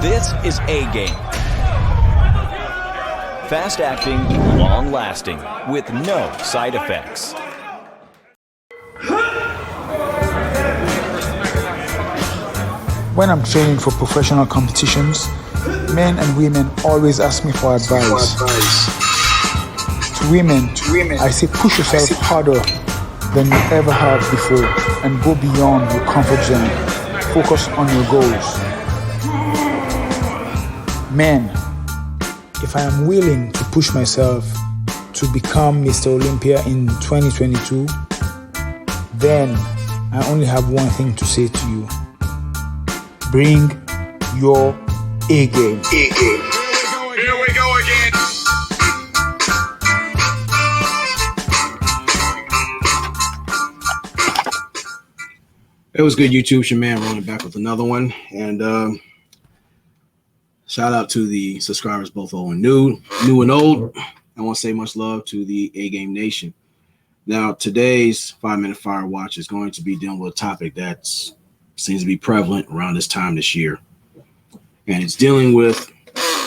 This is A-Game. Fast acting, long lasting, with no side effects. When I'm training for professional competitions, men and women always ask me for advice. To women, I say push yourself harder than you ever have before and go beyond your comfort zone. Focus on your goals. Men, if I am willing to push myself to become Mr. Olympia in 2022, then I only have one thing to say to you. Bring your A-game. Here we go again. It was good, YouTube. It's your man Ronin back with another one. And shout out to the subscribers, both old and new and old. I want to say much love to the A-Game Nation. Now, today's 5-minute Firewatch is going to be dealing with a topic that seems to be prevalent around this time this year. And it's dealing with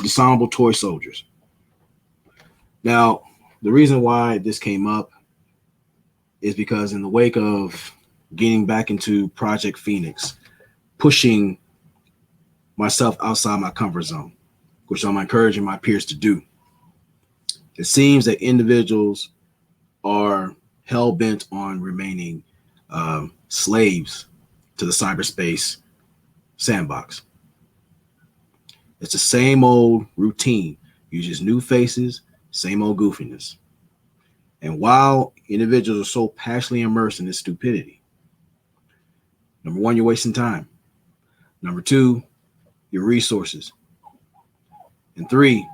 dishonorable toy soldiers. Now, the reason why this came up is because in the wake of getting back into Project Phoenix, pushing myself outside my comfort zone, which I'm encouraging my peers to do, it seems that individuals are hell-bent on remaining slaves to the cyberspace sandbox. It's the same old routine. You just new faces, same old goofiness. And while individuals are so passionately immersed in this stupidity, number one, you're wasting time. Number two, your resources. And three,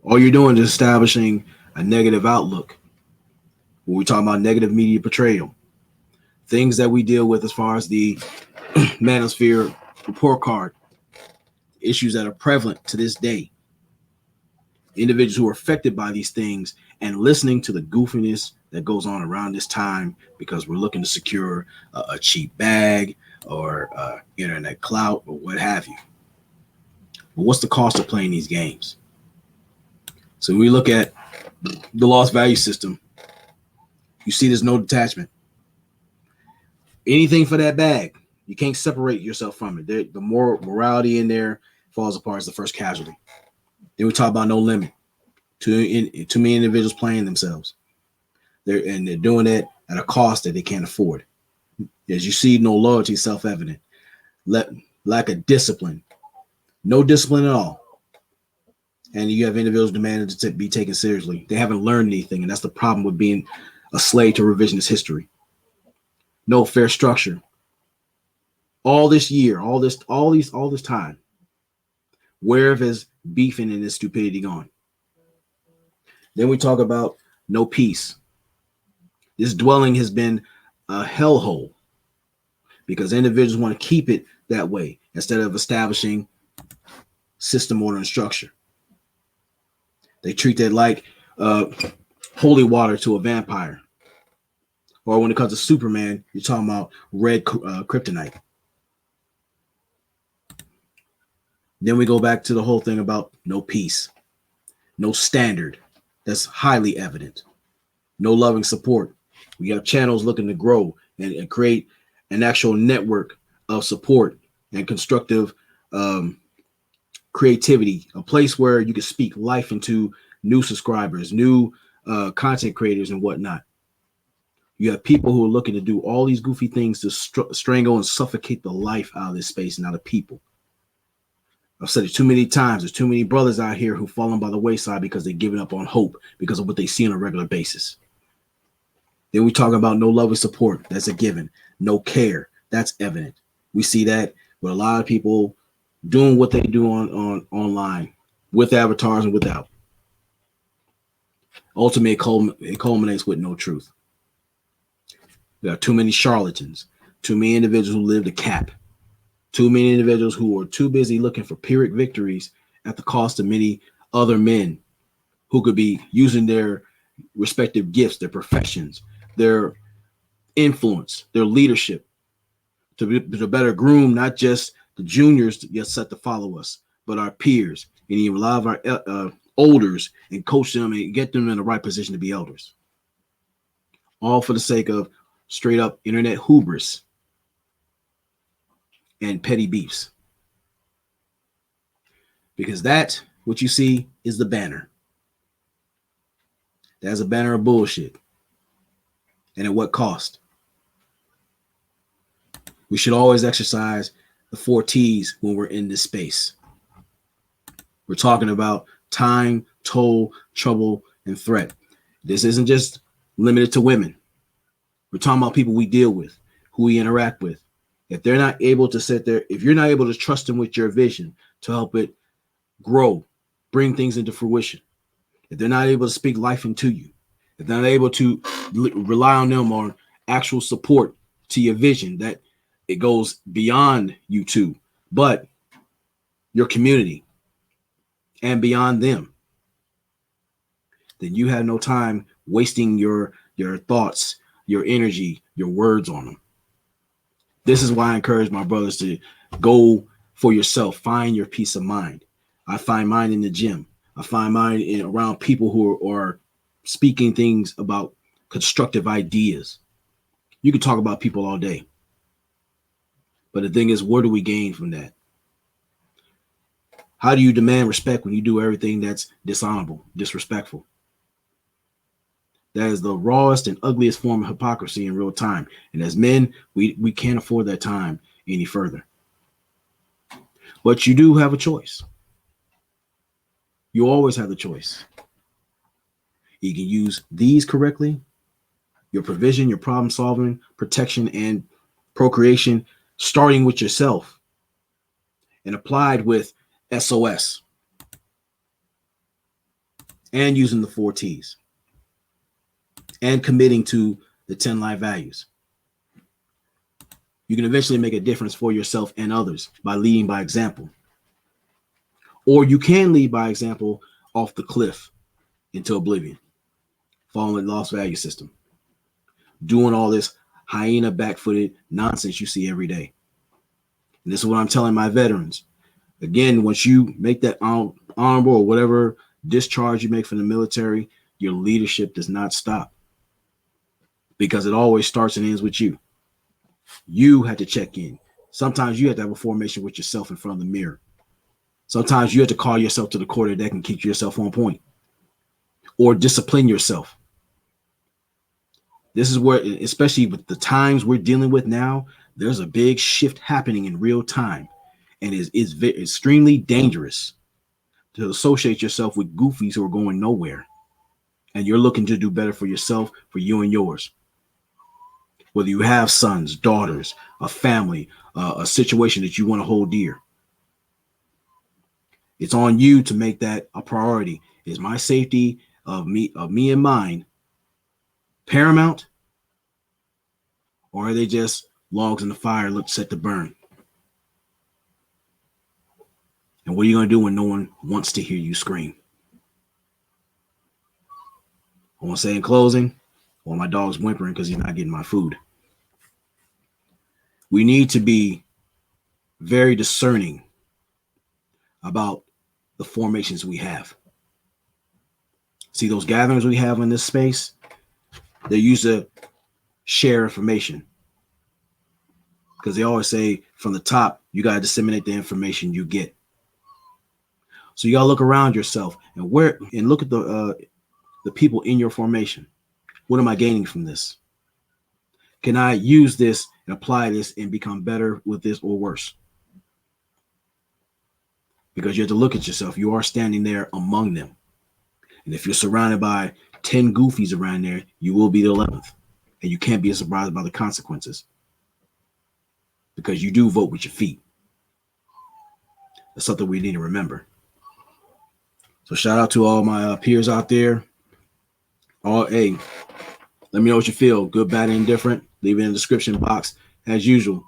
all you're doing is establishing a negative outlook. When we talk about negative media portrayal, things that we deal with as far as the manosphere report card, issues that are prevalent to this day, individuals who are affected by these things and listening to the goofiness that goes on around this time because we're looking to secure a cheap bag or internet clout or what have you. But what's the cost of playing these games? So when we look at the lost value system, you see there's no detachment. Anything for that bag, you can't separate yourself from it. The morality in there falls apart as the first casualty. Then we talk about no limit. Too many individuals playing themselves. They're doing it at a cost that they can't afford. As you see, no loyalty is self-evident. Lack of discipline. No discipline at all. And you have individuals demanding to be taken seriously. They haven't learned anything, and that's the problem with being a slave to revisionist history. No fair structure. All this year, all this time, where has beefing and this stupidity gone? Then we talk about no peace. This dwelling has been a hellhole because individuals want to keep it that way instead of establishing system, order, and structure. They treat it like holy water to a vampire. Or when it comes to Superman, you're talking about red kryptonite. Then we go back to the whole thing about no peace, no standard. That's highly evident. No loving support. We have channels looking to grow and create an actual network of support and constructive creativity, a place where you can speak life into new subscribers, new content creators and whatnot. You have people who are looking to do all these goofy things to strangle and suffocate the life out of this space and out of people. I've said it too many times. There's too many brothers out here who've fallen by the wayside because they've given up on hope because of what they see on a regular basis. Then we talk about no love and support. That's a given. No care. That's evident. We see that with a lot of people doing what they do on online with avatars and without. Ultimately, it culminates with no truth. There are too many charlatans, too many individuals who live to cap, too many individuals who are too busy looking for Pyrrhic victories at the cost of many other men who could be using their respective gifts, their professions, their influence, their leadership to better groom not just the juniors get set to follow us, but our peers and even a lot of our elders, and coach them and get them in the right position to be elders. All for the sake of straight up internet hubris and petty beefs. Because that, what you see, is the banner. That's a banner of bullshit. And at what cost? We should always exercise the 4 T's when we're in this space. We're talking about time, toll, trouble, and threat. This isn't just limited to women. We're talking about people we deal with, who we interact with. If they're not able to sit there, if you're not able to trust them with your vision to help it grow, bring things into fruition, if they're not able to speak life into you, if they're not able to rely on them on actual support to your vision, that it goes beyond you two, but your community and beyond them, then you have no time wasting your thoughts, your energy, your words on them. This is why I encourage my brothers to go for yourself. Find your peace of mind. I find mine in the gym. I find mine around people who are speaking things about constructive ideas. You can talk about people all day. But the thing is, what do we gain from that? How do you demand respect when you do everything that's dishonorable, disrespectful? That is the rawest and ugliest form of hypocrisy in real time. And as men, we can't afford that time any further. But you do have a choice. You always have the choice. You can use these correctly, your provision, your problem solving, protection, and procreation, starting with yourself and applied with SOS and using the 4 T's and committing to the 10 life values. You can eventually make a difference for yourself and others by leading by example. Or you can lead by example off the cliff into oblivion, following the lost value system, doing all this hyena back-footed nonsense you see every day. And this is what I'm telling my veterans. Again, once you make that honorable or whatever discharge you make from the military, your leadership does not stop, because it always starts and ends with you. You have to check in. Sometimes you have to have a formation with yourself in front of the mirror. Sometimes you have to call yourself to the quarter deck and keep yourself on point, or discipline yourself. This is where, especially with the times we're dealing with now, there's a big shift happening in real time, and it's extremely dangerous to associate yourself with goofies who are going nowhere, and you're looking to do better for yourself, for you and yours. Whether you have sons, daughters, a family, a situation that you want to hold dear, it's on you to make that a priority. Is my safety of me and mine paramount, or are they just logs in the fire set to burn? And what are you going to do when no one wants to hear you scream? I want to say in closing, well, my dog's whimpering because he's not getting my food. We need to be very discerning about the formations we have. See, those gatherings we have in this space, they used to share information, because they always say from the top, you got to disseminate the information you get. So you got to look around yourself and look at the people in your formation. What am I gaining from this? Can I use this and apply this and become better with this or worse? Because you have to look at yourself. You are standing there among them. And if you're surrounded by 10 goofies around there, you will be the 11th. And you can't be surprised by the consequences, because you do vote with your feet. That's something we need to remember. So shout out to all my peers out there. Hey, let me know what you feel. Good, bad, and indifferent. Leave it in the description box as usual.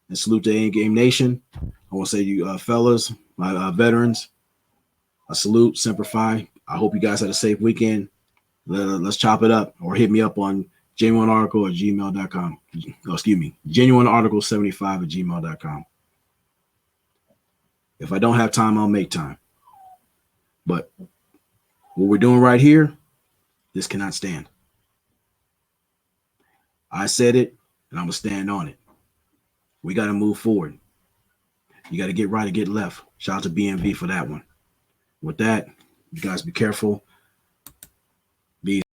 And salute to Endgame Nation. I want to say to you fellas, my veterans, I salute, Semper Fi. I hope you guys had a safe weekend. Let's chop it up, or hit me up on genuinearticle at gmail.com. Genuinearticle75 at gmail.com. If I don't have time, I'll make time. But what we're doing right here, this cannot stand. I said it, and I'm going to stand on it. We got to move forward. You got to get right and get left. Shout out to BMV for that one. With that, you guys be careful.